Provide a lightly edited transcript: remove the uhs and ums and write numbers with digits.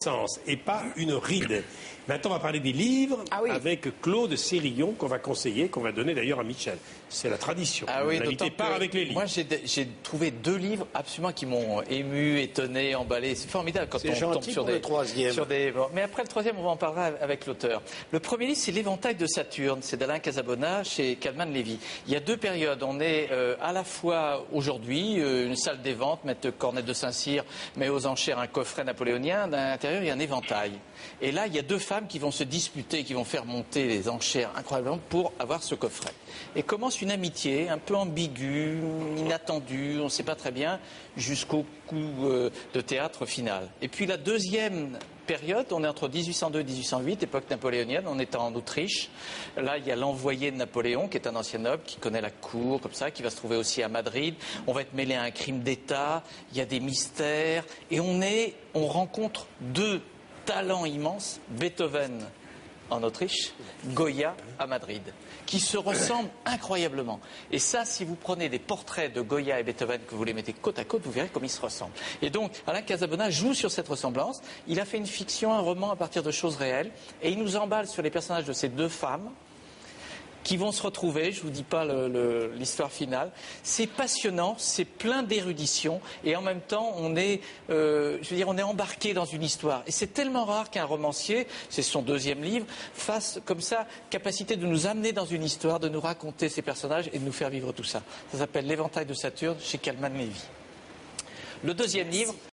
sens et pas une ride. Maintenant, on va parler des livres avec Claude Sérillon qu'on va conseiller, qu'on va donner d'ailleurs à Michel. C'est la tradition. L'invité part avec les livres. Moi, j'ai trouvé 2 livres absolument qui m'ont ému, étonné, emballé. C'est formidable quand on tombe sur le troisième. Mais après le troisième, on va en parler avec l'auteur. Le premier livre, c'est L'éventail de Saturne. C'est d'Alain Casabona chez Calman Lévy. Il y a 2 périodes. On est à la fois aujourd'hui, une salle des ventes, Maître Cornet de Saint-Cyr met aux enchères un coffret napoléonien. Dans l'intérieur, il y a un éventail. Et là, il y a 2 femmes qui vont se disputer, qui vont faire monter les enchères incroyablement pour avoir ce coffret. Et commence une amitié un peu ambiguë, inattendue, on ne sait pas très bien, jusqu'au coup de théâtre final. Et puis la deuxième période, on est entre 1802 et 1808, époque napoléonienne, on est en Autriche. Là, il y a l'envoyé de Napoléon, qui est un ancien noble, qui connaît la cour, comme ça, qui va se trouver aussi à Madrid. On va être mêlé à un crime d'État, il y a des mystères, et on rencontre 2 talents immenses, Beethoven en Autriche, Goya à Madrid, qui se ressemblent incroyablement. Et ça, si vous prenez des portraits de Goya et Beethoven, que vous les mettez côte à côte, vous verrez comme ils se ressemblent. Et donc, Alain Casabona joue sur cette ressemblance. Il a fait une fiction, un roman à partir de choses réelles, et il nous emballe sur les personnages de ces 2 femmes, qui vont se retrouver, je ne vous dis pas l'histoire finale. C'est passionnant, c'est plein d'érudition, et en même temps, on est embarqué dans une histoire. Et c'est tellement rare qu'un romancier, c'est son 2e livre, fasse comme ça, capacité de nous amener dans une histoire, de nous raconter ces personnages et de nous faire vivre tout ça. Ça s'appelle L'éventail de Saturne chez Calman Lévy. Le 2e livre,